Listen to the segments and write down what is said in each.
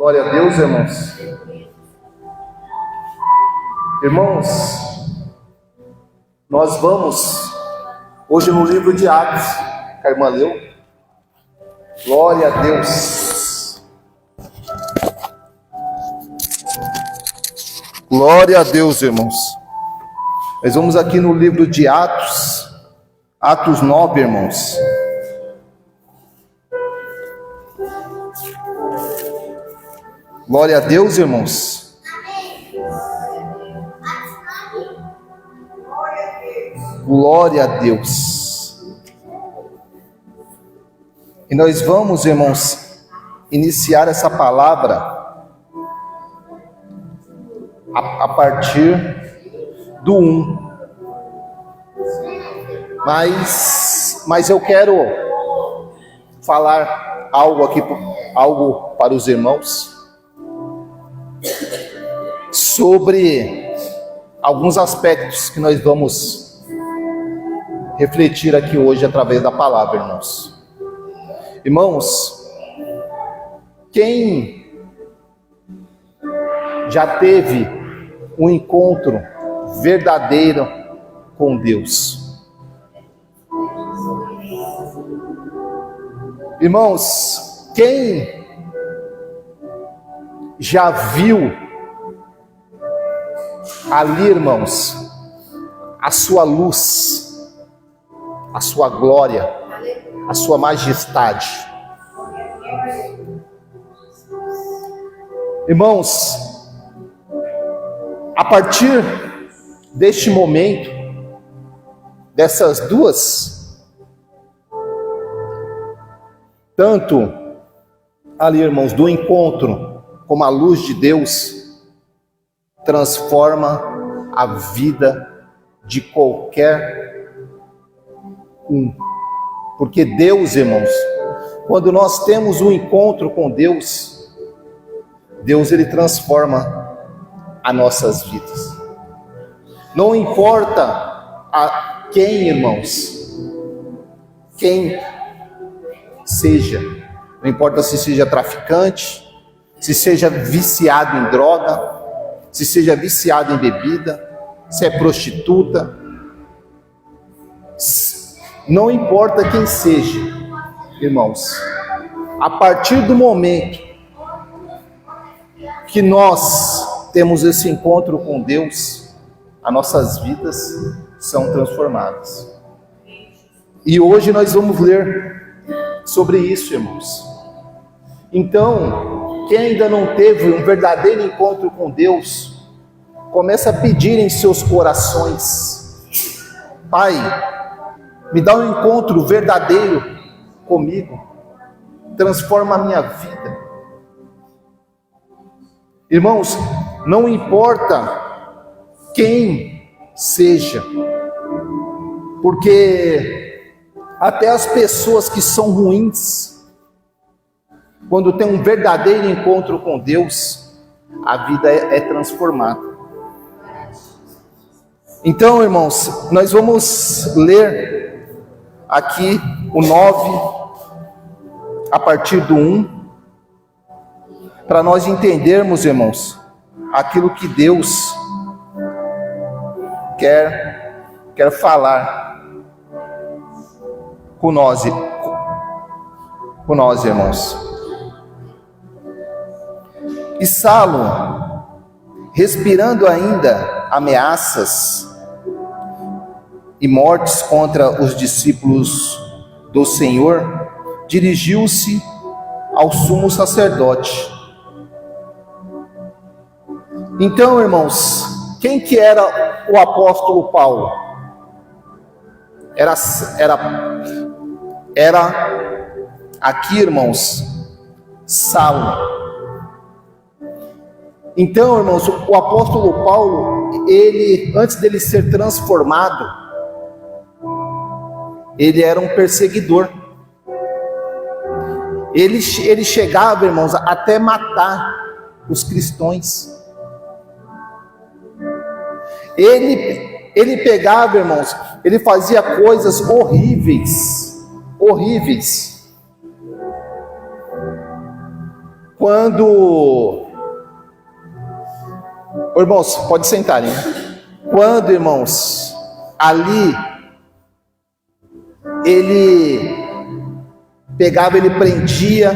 Glória a Deus, irmãos. Irmãos, nós vamos hoje no livro de Atos, que a irmã leu. Glória a Deus. Glória a Deus, irmãos. Nós vamos aqui no livro de Atos, Atos 9, irmãos. Glória a Deus, irmãos. Glória a Deus. E nós vamos, irmãos, iniciar essa palavra a partir do 1. Mas eu quero falar algo aqui, algo para os irmãos, sobre alguns aspectos que nós vamos refletir aqui hoje através da palavra, irmãos. Irmãos, quem já teve um encontro verdadeiro com Deus? Irmãos, quem já viu ali, irmãos, a sua luz, a sua glória, a sua majestade? Irmãos, a partir deste momento, dessas duas, tanto ali, irmãos, do encontro com a luz de Deus, transforma a vida de qualquer um. Porque Deus, irmãos, quando nós temos um encontro com Deus, Deus, ele transforma as nossas vidas. Não importa a quem, irmãos, quem seja, não importa se seja traficante, se seja viciado em droga, se seja viciado em bebida, se é prostituta, não importa quem seja, irmãos, a partir do momento que nós temos esse encontro com Deus, as nossas vidas são transformadas. E hoje nós vamos ler sobre isso, irmãos. Então, quem ainda não teve um verdadeiro encontro com Deus, começa a pedir em seus corações: Pai, me dá um encontro verdadeiro comigo, transforma a minha vida. Irmãos, não importa quem seja, porque até as pessoas que são ruins, quando tem um verdadeiro encontro com Deus, a vida é transformada. Então, irmãos, nós vamos ler aqui o 9, a partir do 1, para nós entendermos, irmãos, aquilo que Deus quer falar com nós, irmãos. E Saulo, respirando ainda ameaças e mortes contra os discípulos do Senhor, dirigiu-se ao sumo sacerdote. Então, irmãos, quem que era o apóstolo Paulo? Era aqui, irmãos, Saulo. Então, irmãos, o apóstolo Paulo, ele, antes dele ser transformado, ele era um perseguidor. Ele chegava, irmãos, até matar os cristãos. Ele pegava, irmãos, ele fazia coisas horríveis, Quando, irmãos, pode sentarem. Quando, irmãos, ali ele pegava, ele prendia,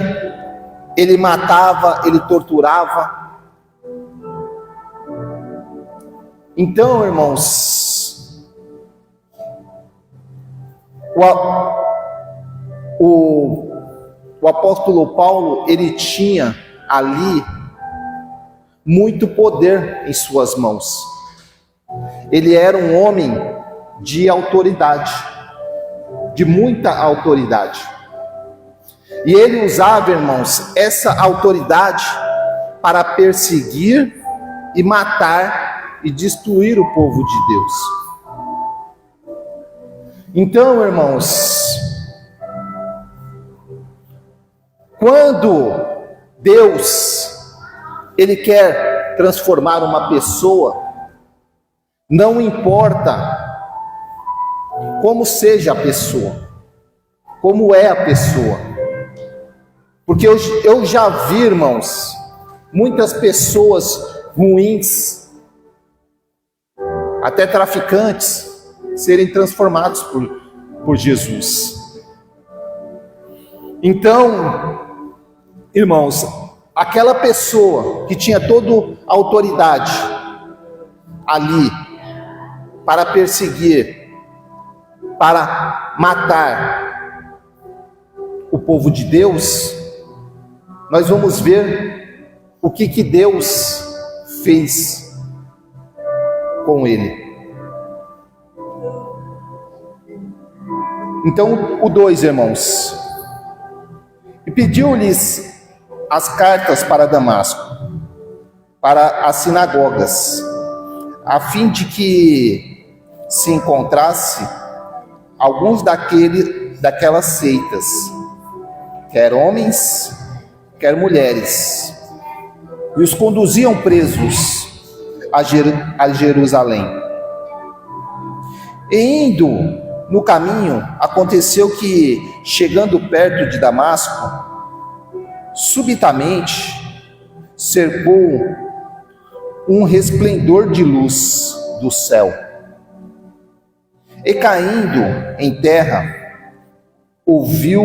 ele matava, ele torturava. Então, irmãos, o apóstolo Paulo, ele tinha ali muito poder em suas mãos. Ele era um homem de autoridade, de muita autoridade. E ele usava, irmãos, essa autoridade para perseguir e matar e destruir o povo de Deus. Então, irmãos, quando Deus, ele quer transformar uma pessoa, não importa como seja a pessoa, como é a pessoa. Porque eu já vi, irmãos, muitas pessoas ruins, até traficantes, serem transformados por Jesus. Então, irmãos, aquela pessoa que tinha toda a autoridade ali para perseguir, para matar o povo de Deus, nós vamos ver o que Deus fez com ele. Então, o 2, irmãos, e pediu-lhes as cartas para Damasco, para as sinagogas, a fim de que se encontrasse alguns daquelas seitas, quer homens, quer mulheres, e os conduziam presos a Jerusalém. E indo no caminho, aconteceu que, chegando perto de Damasco, subitamente cercou um resplendor de luz do céu. E caindo em terra, ouviu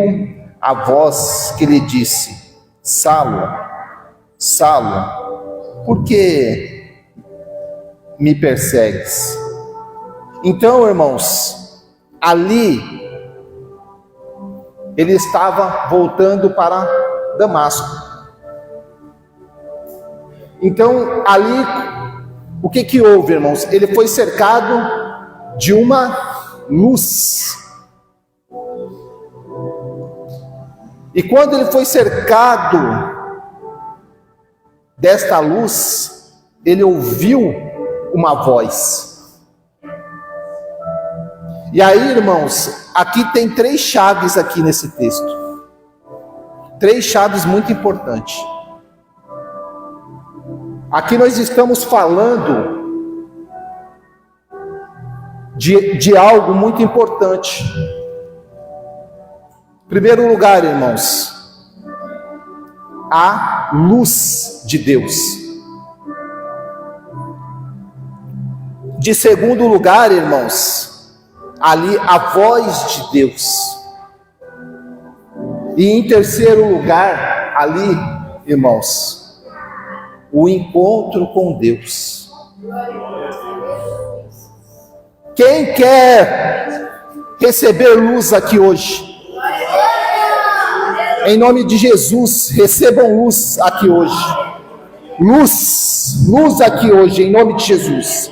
a voz que lhe disse: Saulo, Saulo, por que me persegues? Então, irmãos, ali ele estava voltando para Damasco. Então, ali, o que houve, irmãos? Ele foi cercado de uma luz. E quando ele foi cercado desta luz, ele ouviu uma voz. E aí, irmãos, aqui tem 3 chaves aqui nesse texto. 3 chaves muito importantes. Aqui nós estamos falando de algo muito importante. Em primeiro lugar, irmãos, a luz de Deus. De segundo lugar, irmãos, ali a voz de Deus. E em terceiro lugar, ali, irmãos, o encontro com Deus. Quem quer receber luz aqui hoje? Em nome de Jesus, recebam luz aqui hoje. Luz aqui hoje, em nome de Jesus.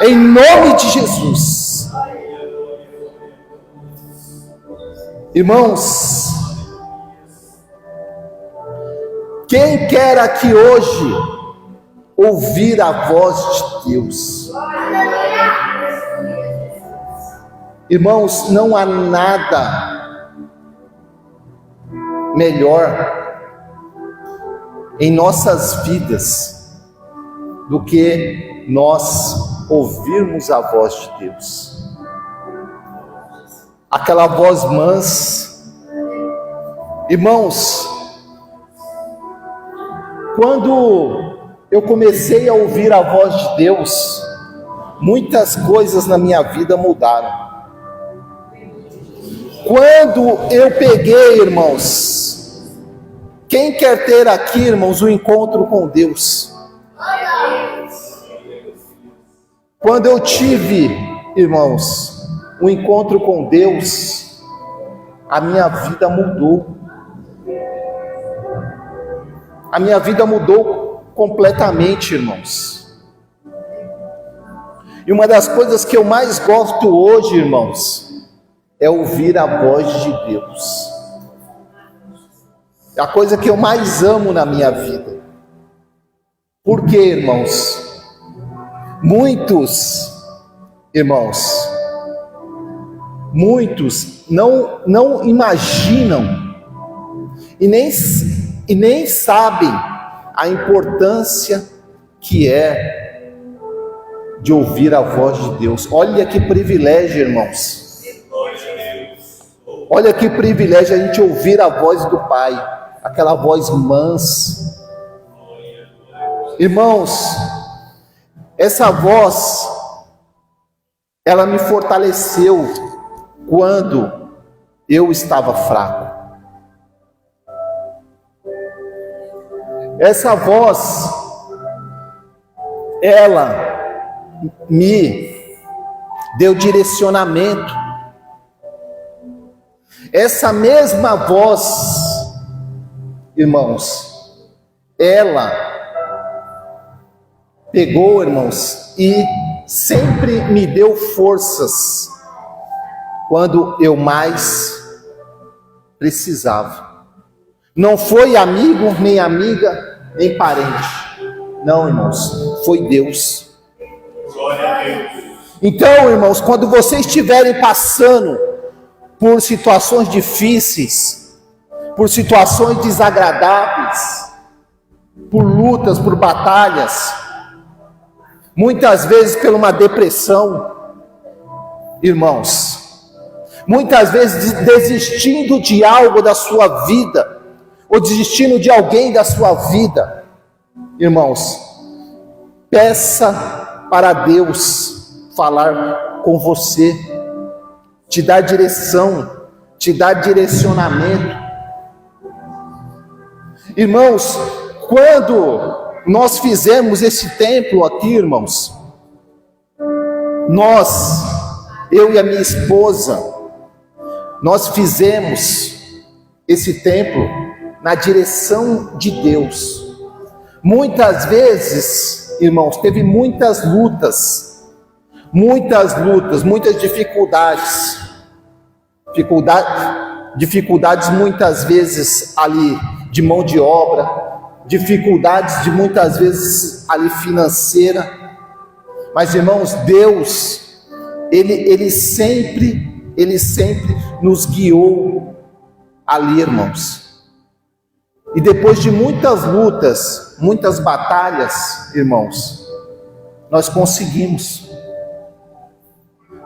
Em nome de Jesus. Irmãos, quem quer aqui hoje ouvir a voz de Deus? Irmãos, não há nada melhor em nossas vidas do que nós ouvirmos a voz de Deus. Aquela voz mansa. Irmãos, Quando eu comecei a ouvir a voz de Deus, muitas coisas na minha vida mudaram. Quando eu peguei, irmãos, quem quer ter aqui, irmãos, um encontro com Deus? Quando eu tive, irmãos, um encontro com Deus, a minha vida mudou. A minha vida mudou completamente, irmãos. E uma das coisas que eu mais gosto hoje, irmãos, é ouvir a voz de Deus. É a coisa que eu mais amo na minha vida. Por quê, irmãos? Muitos, irmãos, muitos não imaginam e nem sabem a importância que é de ouvir a voz de Deus. Olha que privilégio, irmãos. Olha que privilégio a gente ouvir a voz do Pai, aquela voz mansa. Irmãos, essa voz, ela me fortaleceu quando eu estava fraco. Essa voz, ela me deu direcionamento. Essa mesma voz, irmãos, ela pegou, irmãos, e sempre me deu forças quando eu mais precisava. Não foi amigo, nem amiga, nem parente. Não, irmãos, foi Deus. Glória a Deus. Então, irmãos, quando vocês estiverem passando por situações difíceis, por situações desagradáveis, por lutas, por batalhas, muitas vezes por uma depressão, irmãos, muitas vezes desistindo de algo da sua vida, ou desistindo de alguém da sua vida, irmãos, peça para Deus falar com você, te dar direção, te dar direcionamento. Irmãos, quando nós fizemos esse templo aqui, irmãos, eu e a minha esposa, nós fizemos esse templo na direção de Deus. Muitas vezes, irmãos, teve muitas lutas, muitas dificuldades muitas vezes ali de mão de obra, dificuldades de muitas vezes ali financeira, mas, irmãos, Deus, Ele sempre nos guiou ali, irmãos. E depois de muitas lutas, muitas batalhas, irmãos, nós conseguimos.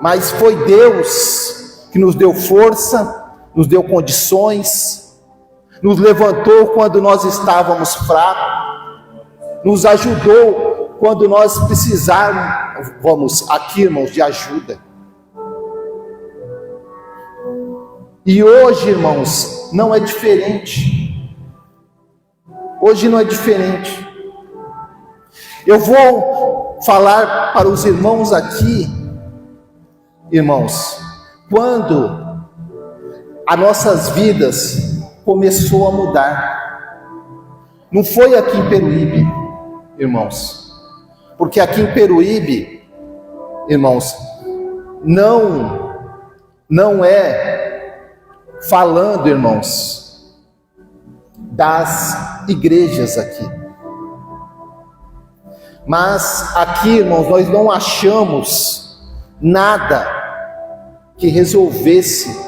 Mas foi Deus que nos deu força, nos deu condições, nos levantou quando nós estávamos fracos, nos ajudou quando nós precisávamos aqui, irmãos, de ajuda. E hoje, irmãos, não é diferente. Hoje não é diferente. Eu vou falar para os irmãos aqui, irmãos, quando as nossas vidas começou a mudar. Não foi aqui em Peruíbe, irmãos, porque aqui em Peruíbe, irmãos, não é falando, irmãos, das igrejas aqui. Mas aqui, irmãos, nós não achamos nada que resolvesse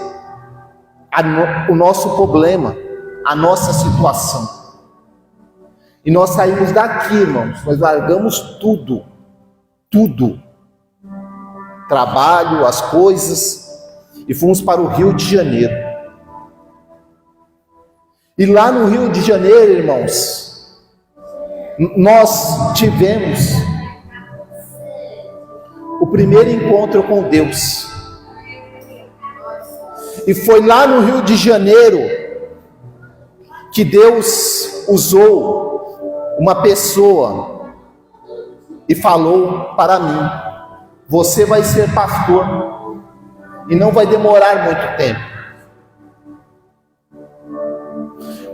o nosso problema, a nossa situação. E nós saímos daqui, irmãos, nós largamos tudo, trabalho, as coisas, e fomos para o Rio de Janeiro. E lá no Rio de Janeiro, irmãos, nós tivemos o primeiro encontro com Deus. E foi lá no Rio de Janeiro que Deus usou uma pessoa e falou para mim: você vai ser pastor e não vai demorar muito tempo.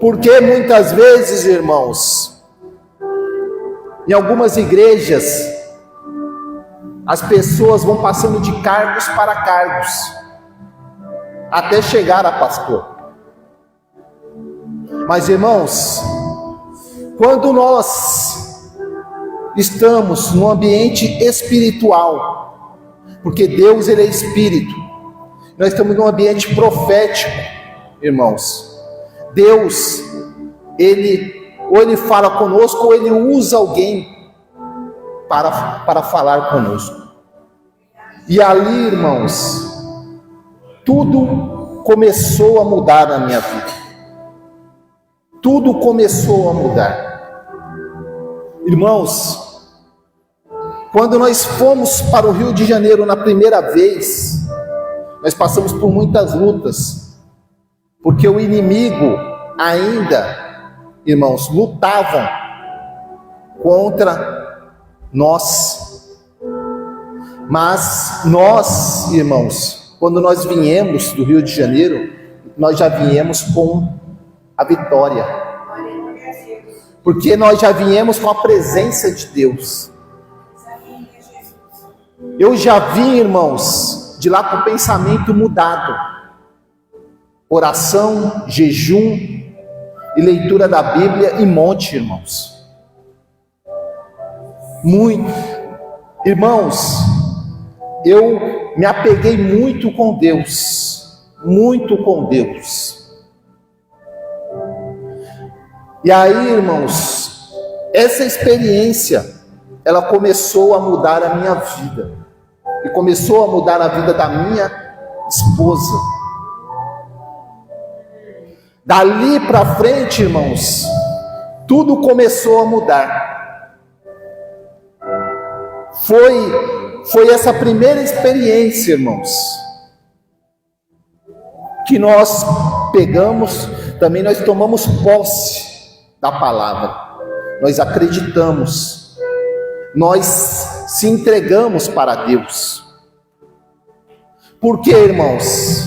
Porque muitas vezes, irmãos, em algumas igrejas, as pessoas vão passando de cargos para cargos, até chegar a pastor. Mas, irmãos, quando nós estamos no ambiente espiritual, porque Deus, ele é espírito, nós estamos num ambiente profético, irmãos. Deus, ou ele fala conosco, ou ele usa alguém para falar conosco. E ali, irmãos, tudo começou a mudar na minha vida. Tudo começou a mudar. Irmãos, quando nós fomos para o Rio de Janeiro na primeira vez, nós passamos por muitas lutas, porque o inimigo ainda, irmãos, lutavam contra nós. Mas nós, irmãos, quando nós viemos do Rio de Janeiro, nós já viemos com a vitória, porque nós já viemos com a presença de Deus. Eu já vim, irmãos, de lá com o pensamento mudado, oração, jejum e leitura da Bíblia em monte, irmãos. Muito, irmãos, eu me apeguei muito com Deus, muito com Deus. E aí, irmãos, essa experiência, ela começou a mudar a minha vida, e começou a mudar a vida da minha esposa. Dali para frente, irmãos, tudo começou a mudar. Foi essa primeira experiência, irmãos, que nós pegamos, também nós tomamos posse da palavra, nós acreditamos, nós se entregamos para Deus. Porque, irmãos,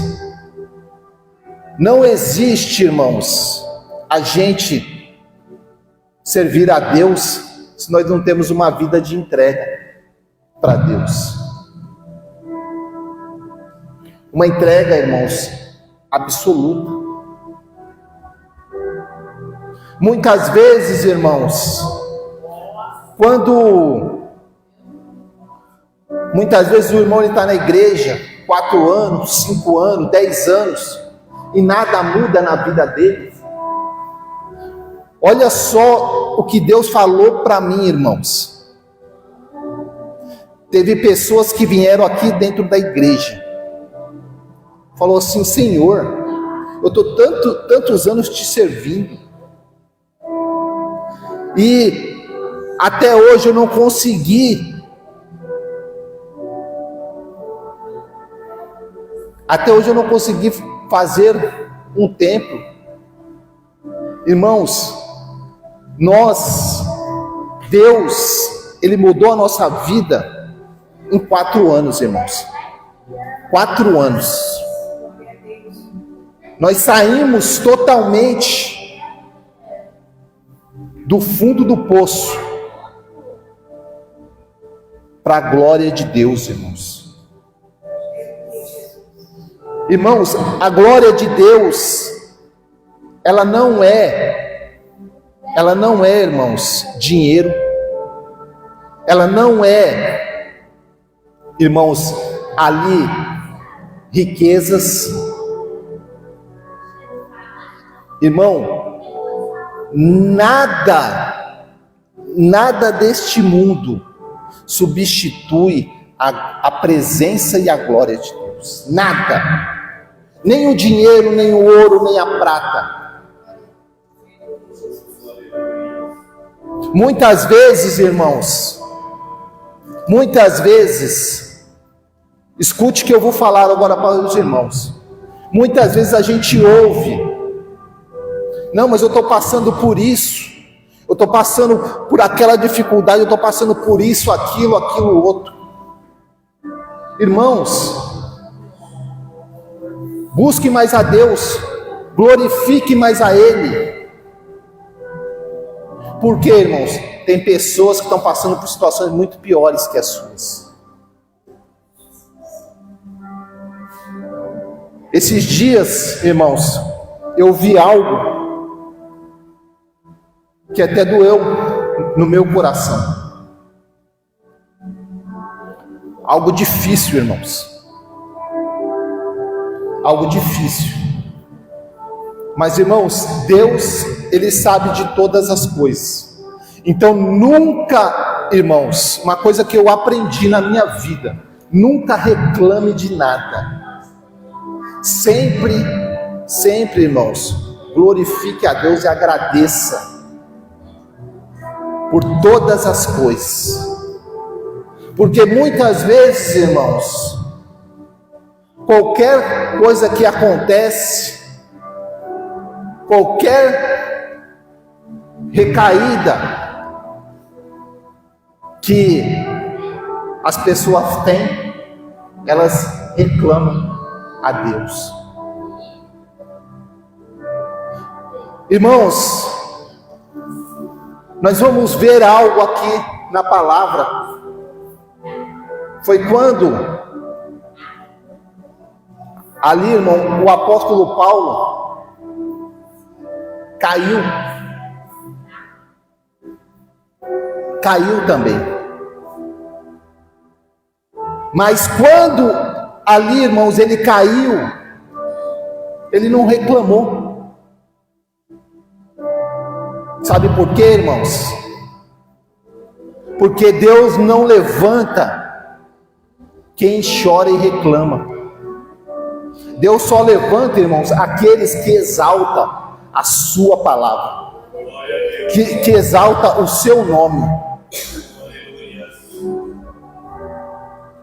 não existe, irmãos, a gente servir a Deus se nós não temos uma vida de entrega para Deus. Uma entrega, irmãos, absoluta. Muitas vezes, irmãos, muitas vezes o irmão está na igreja 4 anos, 5 anos, 10 anos, e nada muda na vida dele. Olha só o que Deus falou para mim, irmãos. Teve pessoas que vieram aqui dentro da igreja, falou assim: Senhor, eu estou tantos anos te servindo, e até hoje eu não consegui, fazer um templo. Irmãos, Deus, ele mudou a nossa vida em 4 anos, irmãos. 4 anos. Nós saímos totalmente do fundo do poço para a glória de Deus, irmãos. Irmãos, a glória de Deus, ela não é, irmãos, dinheiro. Ela não é, irmãos, ali, riquezas. Irmão, nada deste mundo substitui a presença e a glória de Deus. Nada. Nem o dinheiro, nem o ouro, nem a prata. Muitas vezes, irmãos, escute o que eu vou falar agora para os irmãos. Muitas vezes a gente ouve: não, mas eu estou passando por isso, eu estou passando por aquela dificuldade, eu estou passando por isso, aquilo outro. Irmãos, busque mais a Deus, glorifique mais a Ele. Porque, irmãos, tem pessoas que estão passando por situações muito piores que as suas. Esses dias, irmãos, eu vi algo que até doeu no meu coração. Algo difícil, irmãos. Algo difícil. Mas, irmãos, Deus, Ele sabe de todas as coisas. Então, nunca, irmãos, uma coisa que eu aprendi na minha vida: nunca reclame de nada. Sempre, irmãos, glorifique a Deus e agradeça por todas as coisas. Porque muitas vezes, irmãos, qualquer coisa que acontece, qualquer recaída que as pessoas têm, elas reclamam a Deus. Irmãos, nós vamos ver algo aqui na palavra. Foi quando ali, irmão, o apóstolo Paulo caiu também. Mas quando ali, irmãos, ele caiu, ele não reclamou. Sabe por quê, irmãos? Porque Deus não levanta quem chora e reclama. Deus só levanta, irmãos, aqueles que exaltam a sua palavra, que exalta o seu nome.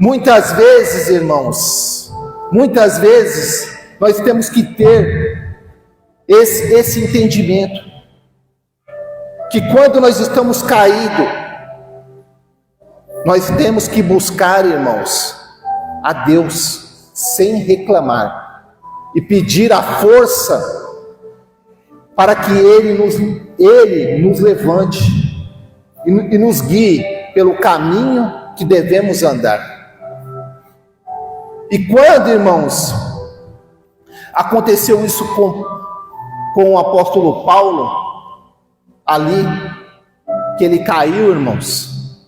Muitas vezes, irmãos, nós temos que ter esse entendimento, que quando nós estamos caídos, nós temos que buscar, irmãos, a Deus sem reclamar e pedir a força para que Ele nos levante e nos guie pelo caminho que devemos andar. E quando, irmãos, aconteceu isso com o apóstolo Paulo, ali, que ele caiu, irmãos,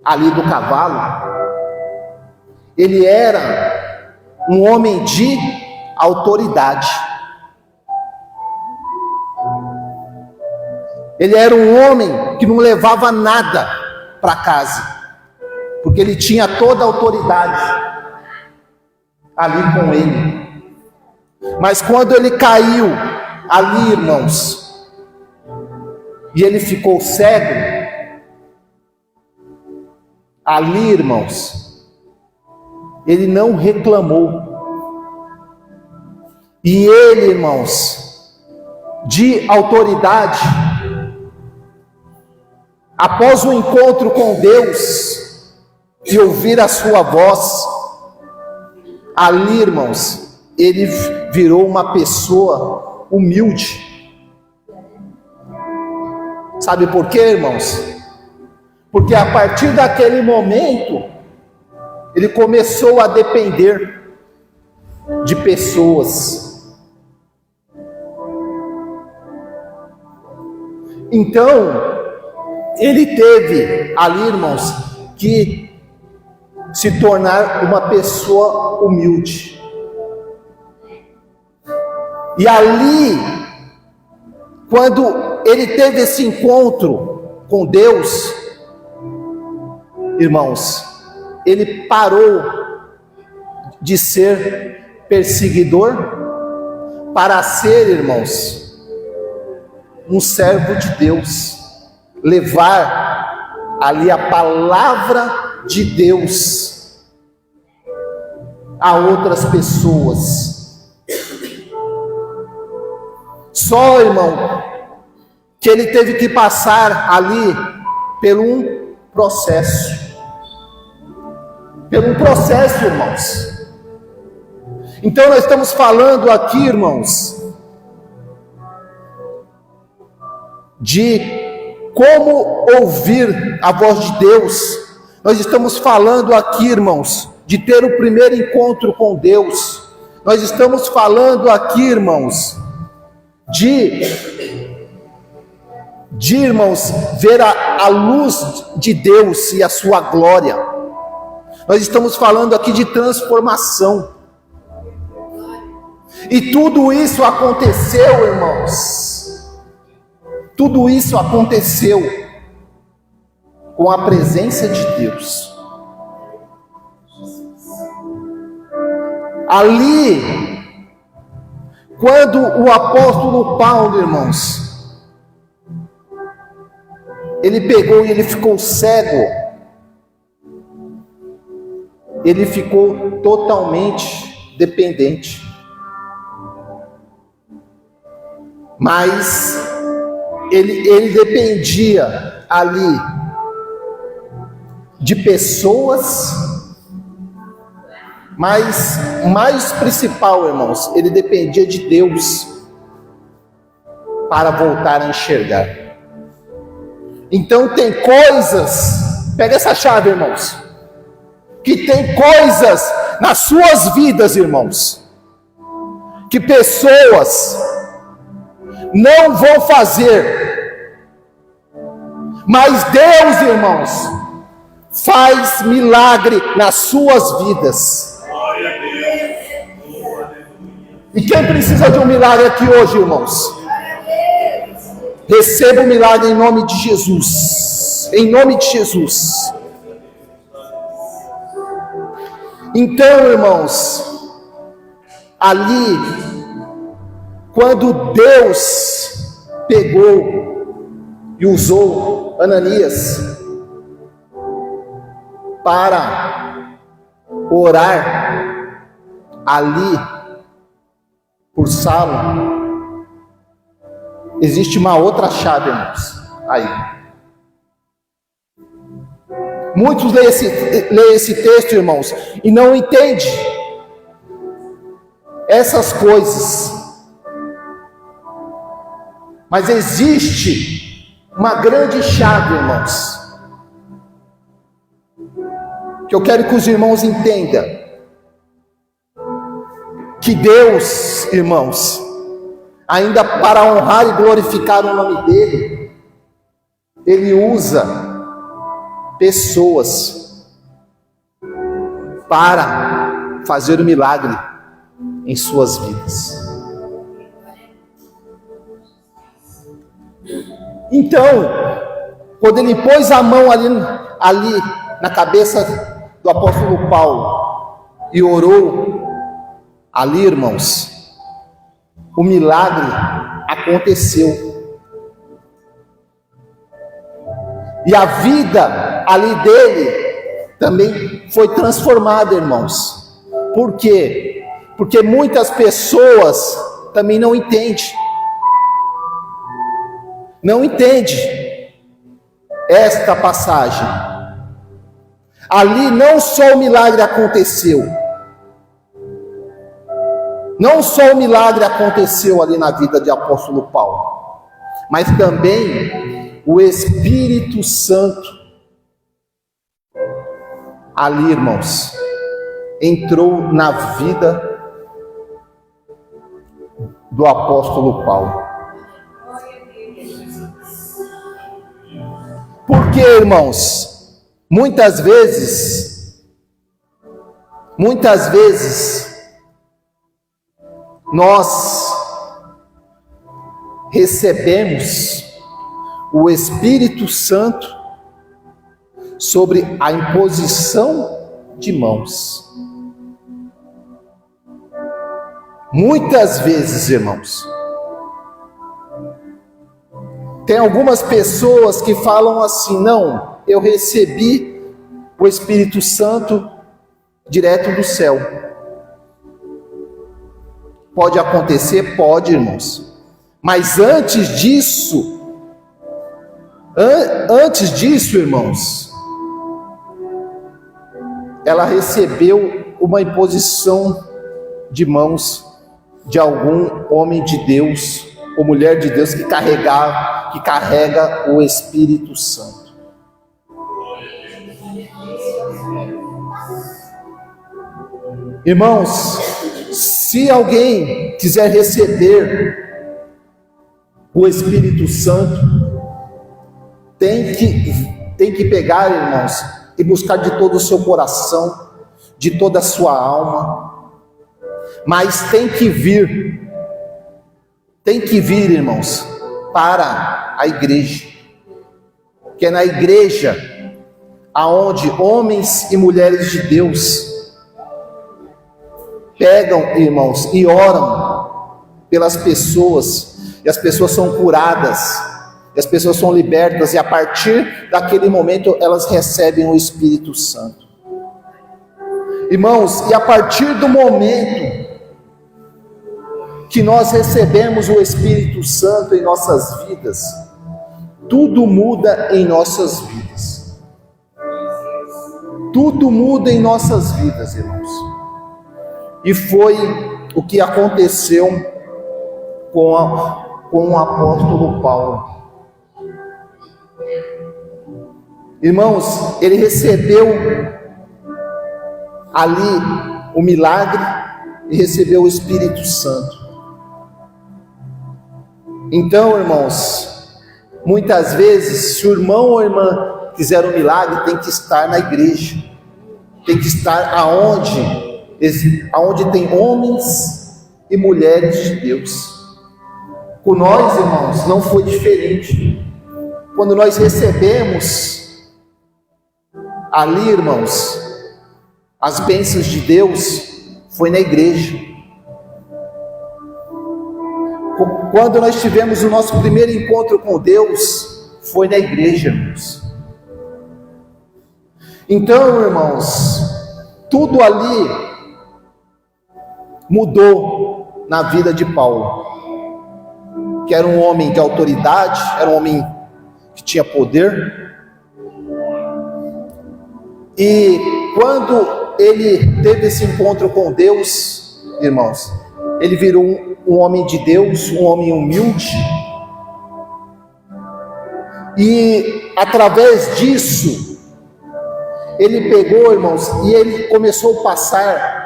ali do cavalo, ele era um homem de autoridade. Ele era um homem que não levava nada para casa, porque ele tinha toda a autoridade ali com ele. Mas quando ele caiu ali, irmãos, e ele ficou cego, ali, irmãos, ele não reclamou. E ele, irmãos, de autoridade, após o encontro com Deus e ouvir a sua voz, ali, irmãos, ele virou uma pessoa humilde. Sabe por quê, irmãos? Porque a partir daquele momento, ele começou a depender de pessoas. Então, ele teve ali, irmãos, que se tornar uma pessoa humilde. E ali, quando ele teve esse encontro com Deus, irmãos, ele parou de ser perseguidor para ser, irmãos, um servo de Deus. levar ali a palavra de Deus a outras pessoas. Só, irmão, que ele teve que passar ali por um processo. Por um processo, irmãos. Então nós estamos falando aqui, irmãos, de como ouvir a voz de Deus. Nós estamos falando aqui, irmãos, de ter o primeiro encontro com Deus. Nós estamos falando aqui, irmãos, de irmãos, ver a luz de Deus e a sua glória. Nós estamos falando aqui de transformação. E tudo isso aconteceu, irmãos. Tudo isso aconteceu com a presença de Deus. Ali, quando o apóstolo Paulo, irmãos, ele pegou e ele ficou cego, ele ficou totalmente dependente. Mas ele dependia ali de pessoas, mas mais principal, irmãos, ele dependia de Deus para voltar a enxergar. Então tem coisas, pega essa chave, irmãos, que tem coisas nas suas vidas, irmãos, que pessoas não vão fazer, mas Deus, irmãos, faz milagre nas suas vidas. Glória a Deus. E quem precisa de um milagre aqui hoje, irmãos? Receba o milagre em nome de Jesus. Em nome de Jesus. Então, irmãos, ali, quando Deus pegou e usou Ananias para orar ali por Saulo, existe uma outra chave, irmãos, aí. Muitos leem esse texto, irmãos, e não entendem essas coisas. Mas existe uma grande chave, irmãos, que eu quero que os irmãos entendam. Que Deus, irmãos, ainda para honrar e glorificar o nome dele, ele usa pessoas para fazer o milagre em suas vidas. Então, quando ele pôs a mão ali na cabeça do apóstolo Paulo e orou ali, irmãos, o milagre aconteceu. E a vida ali dele também foi transformada, irmãos. Por quê? Porque muitas pessoas também não entendem. Não entende esta passagem. Ali não só o milagre aconteceu, não só o milagre aconteceu ali na vida de apóstolo Paulo, mas também o Espírito Santo ali, irmãos, entrou na vida do apóstolo Paulo. Porque, irmãos, muitas vezes nós recebemos o Espírito Santo sobre a imposição de mãos. Muitas vezes, irmãos, Tem algumas pessoas que falam assim: não, eu recebi o Espírito Santo direto do céu. Pode acontecer? Pode, irmãos. Mas antes disso, irmãos, ela recebeu uma imposição de mãos de algum homem de Deus ou mulher de Deus que carrega o Espírito Santo. Irmãos, se alguém quiser receber o Espírito Santo, tem que pegar, irmãos, e buscar de todo o seu coração, de toda a sua alma, mas tem que vir, irmãos, para a igreja, que é na igreja aonde homens e mulheres de Deus pegam, irmãos, e oram pelas pessoas, e as pessoas são curadas, e as pessoas são libertas, e a partir daquele momento elas recebem o Espírito Santo. Irmãos, e a partir do momento que nós recebemos o Espírito Santo em nossas vidas, tudo muda em nossas vidas. Tudo muda em nossas vidas, irmãos. E foi o que aconteceu com o apóstolo Paulo. Irmãos, ele recebeu ali o milagre e recebeu o Espírito Santo. Então, irmãos, muitas vezes, se o irmão ou a irmã quiser um milagre, tem que estar na igreja, tem que estar aonde tem homens e mulheres de Deus. Com nós, irmãos, não foi diferente. Quando nós recebemos ali, irmãos, as bênçãos de Deus, foi na igreja. Quando nós tivemos o nosso primeiro encontro com Deus, foi na igreja, irmãos. Então, irmãos, tudo ali mudou na vida de Paulo, que era um homem de autoridade, era um homem que tinha poder. E quando ele teve esse encontro com Deus, irmãos, ele virou um homem de Deus, um homem humilde. E através disso, ele pegou, irmãos, e ele começou a passar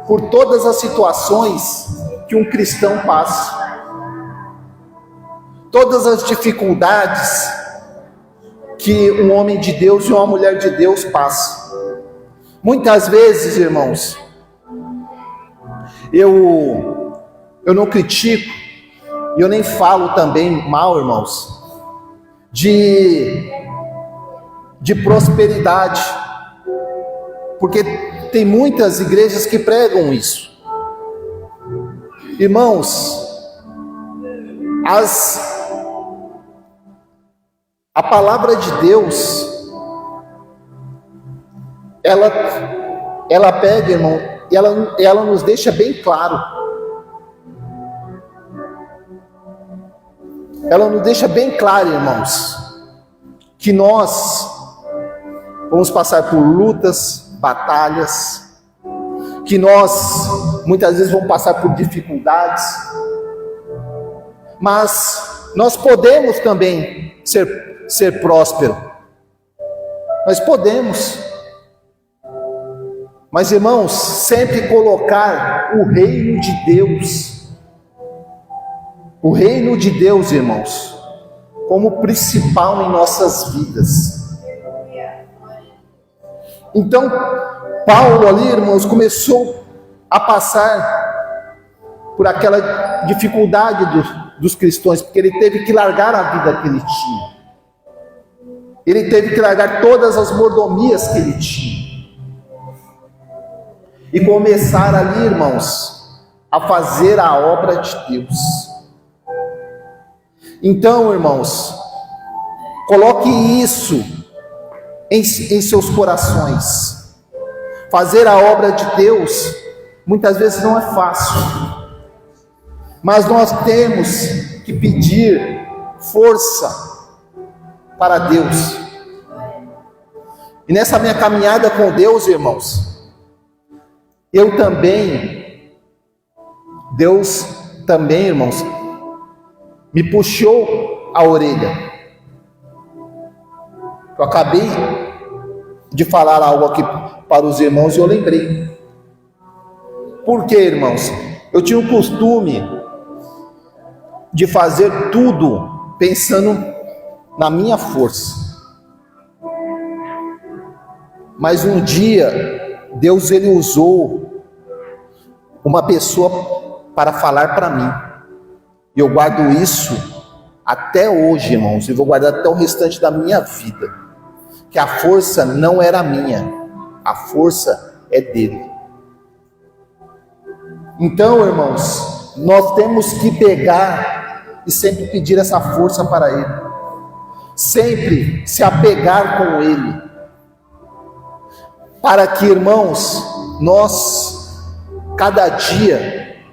por todas as situações que um cristão passa, todas as dificuldades que um homem de Deus e uma mulher de Deus passa. Muitas vezes, irmãos, eu não critico, e eu nem falo também mal, irmãos, de prosperidade, porque tem muitas igrejas que pregam isso. Irmãos, a palavra de Deus, ela pega, irmão, e ela nos deixa bem claro. Ela nos deixa bem claro, irmãos, que nós vamos passar por lutas, batalhas, que nós muitas vezes vamos passar por dificuldades, mas nós podemos também ser próspero. Nós podemos. Mas, irmãos, sempre colocar o reino de Deus, irmãos, como principal em nossas vidas. Então, Paulo ali, irmãos, começou a passar por aquela dificuldade dos cristãos, porque ele teve que largar a vida que ele tinha. Ele teve que largar todas as mordomias que ele tinha. E começar ali, irmãos, a fazer a obra de Deus. Então, irmãos, coloque isso em seus corações. Fazer a obra de Deus muitas vezes não é fácil, mas nós temos que pedir força para Deus. E nessa minha caminhada com Deus, irmãos, Deus também, irmãos, me puxou a orelha. Eu acabei de falar algo aqui para os irmãos e eu lembrei. Por quê, irmãos? Eu tinha o costume de fazer tudo pensando na minha força. Mas um dia, Deus ele usou uma pessoa para falar para mim. E eu guardo isso até hoje, irmãos, e vou guardar até o restante da minha vida. Que a força não era minha, a força é dele. Então, irmãos, nós temos que pegar e sempre pedir essa força para ele. Sempre se apegar com ele. Para que, irmãos, cada dia,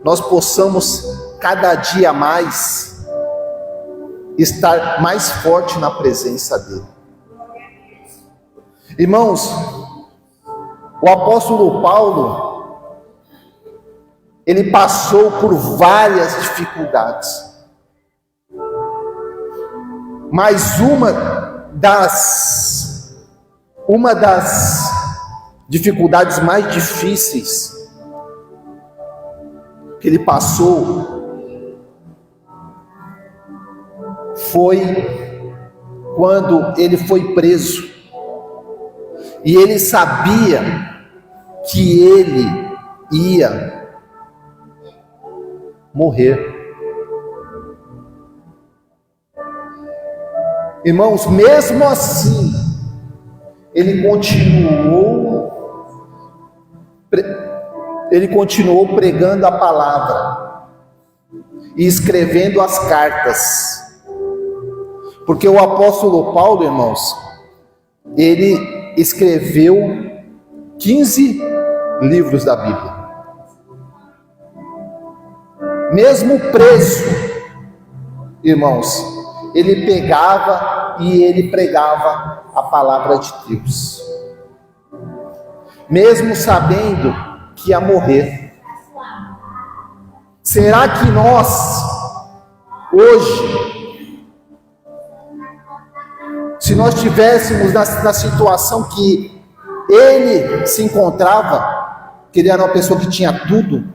nós possamos cada dia mais estar mais forte na presença dele. Irmãos, o apóstolo Paulo, ele passou por várias dificuldades, mas uma das dificuldades mais difíceis que ele passou foi quando ele foi preso. E ele sabia que ele ia morrer. Irmãos, mesmo assim, ele continuou pregando a palavra e escrevendo as cartas. Porque o apóstolo Paulo, irmãos, ele escreveu 15 livros da Bíblia. Mesmo preso, irmãos, ele pegava e ele pregava a palavra de Deus. Mesmo sabendo que ia morrer. Será que nós, hoje, se nós estivéssemos na situação que ele se encontrava, que ele era uma pessoa que tinha tudo,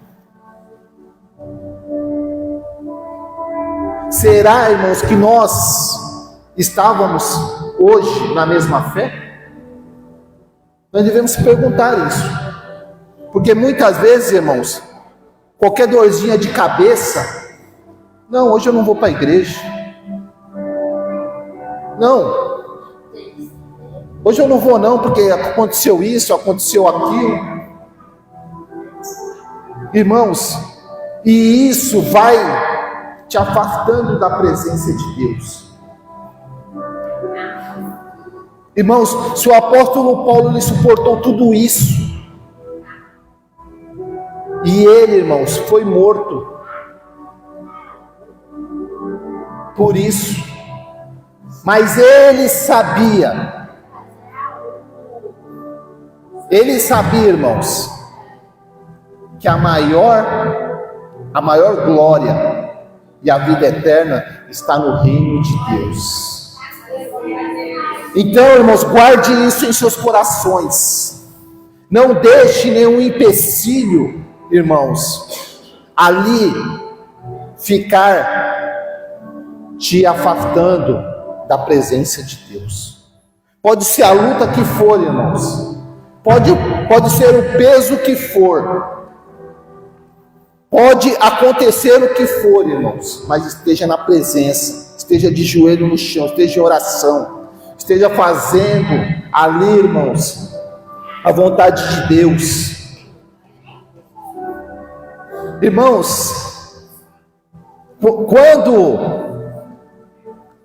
será, irmãos, que nós estávamos hoje na mesma fé? Nós devemos se perguntar isso, porque muitas vezes, irmãos, qualquer dorzinha de cabeça, não, hoje eu não vou para a igreja, não, hoje eu não vou não, porque aconteceu isso, aconteceu aquilo. Irmãos, e isso vai te afastando da presença de Deus. Irmãos, se o apóstolo Paulo ele suportou tudo isso, e ele, irmãos, foi morto por isso, mas ele sabia, irmãos, que a maior glória e a vida eterna está no reino de Deus. Então, irmãos, guarde isso em seus corações. Não deixe nenhum empecilho, irmãos, ali ficar te afastando da presença de Deus. Pode ser a luta que for, irmãos. Pode ser o peso que for, pode acontecer o que for, irmãos, mas esteja na presença, esteja de joelho no chão, esteja em oração, esteja fazendo ali, irmãos, a vontade de Deus. Irmãos, quando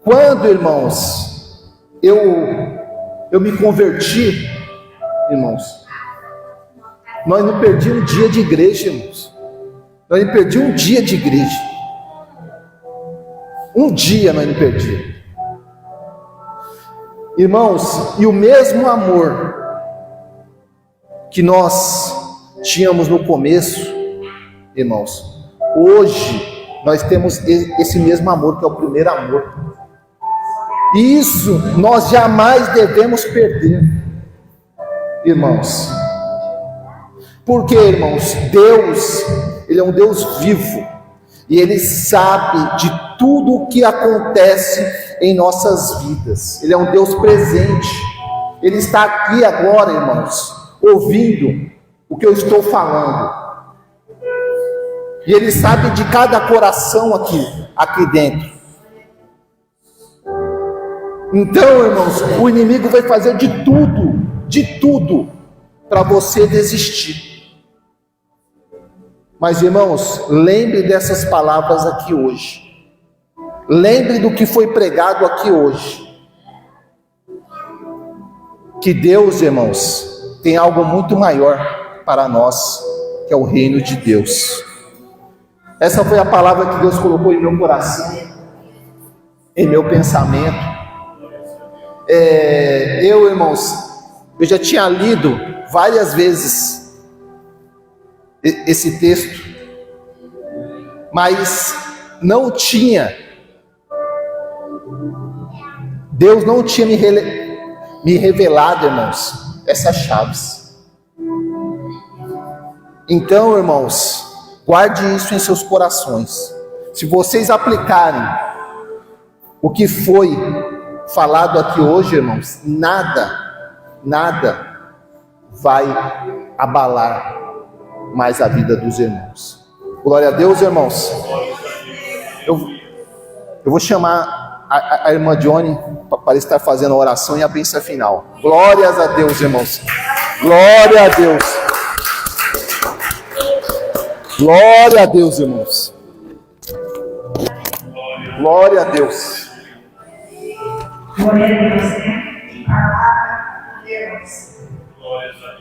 Quando, irmãos, eu me converti, irmãos, nós não perdimos um dia de igreja, irmãos. Nós não perdimos um dia de igreja. Um dia nós não perdimos. Irmãos, e o mesmo amor que nós tínhamos no começo, irmãos, hoje nós temos esse mesmo amor, que é o primeiro amor. E isso nós jamais devemos perder, irmãos. Porque, irmãos, Deus, Ele é um Deus vivo, e Ele sabe de tudo o que acontece em nossas vidas. Ele é um Deus presente. Ele está aqui agora, irmãos, ouvindo o que eu estou falando. E Ele sabe de cada coração aqui dentro. Então, irmãos, o inimigo vai fazer de tudo, para você desistir. Mas, irmãos, lembre dessas palavras aqui hoje. Lembre do que foi pregado aqui hoje. Que Deus, irmãos, tem algo muito maior para nós, que é o reino de Deus. Essa foi a palavra que Deus colocou em meu coração, em meu pensamento. Irmãos, eu já tinha lido várias vezes esse texto, mas Deus não tinha me revelado, irmãos, essas chaves. Então, irmãos, guarde isso em seus corações. Se vocês aplicarem o que foi falado aqui hoje, irmãos, nada vai abalar mais a vida dos irmãos. Glória a Deus, irmãos. Eu vou chamar a irmã Johnny para estar fazendo a oração e a bênção final. Glórias a Deus, irmãos. Glória a Deus. Glória a Deus, irmãos. Glória a Deus. Glória a Deus, né? Palavra de Deus.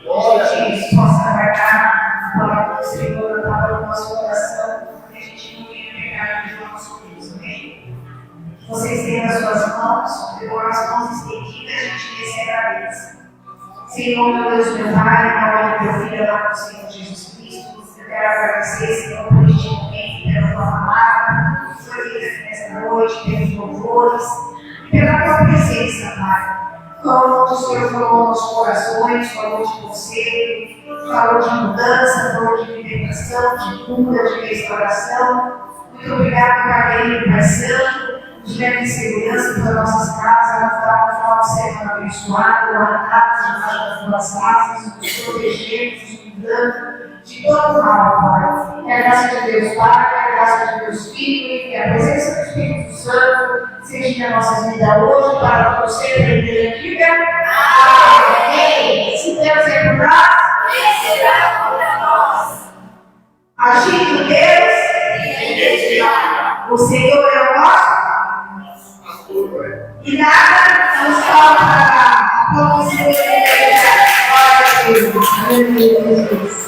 Que a gente possa guardar a palavra do Senhor, a palavra do nosso coração, que a gente não venha pegar de nosso Deus, amém? Vocês têm nas suas mãos, com as mãos estendidas, a gente recebe a bênção. Senhor, meu Deus, meu Pai, em nome do teu Filho, amado do Senhor Jesus Cristo, eu quero agradecer, Senhor, por este momento, pela tua palavra, que foi feita nesta noite, pelos louvores, pela tua presença, Pai. Falou do Senhor, falou nos corações, falou de conselho, falou de mudança, falou de libertação, de cura, de restauração. Muito obrigado, Pai querido, Pai Santo, nos leve em segurança para nossas casas, no final de semana abençoado, guardados debaixo das tuas casas, nos protegendo, nos cuidando de todo mal, Pai. Que a graça de Deus Pai, que a graça de Deus Filho, que a presença do Espírito Santo seja na nossa vida hoje, para você aprender aqui, amém. Se Deus é por nós, quem será contra nós? Agindo Deus, ninguém será. O Senhor é o nosso, e nada nos faltará. Como se Deus é. Glória a Deus.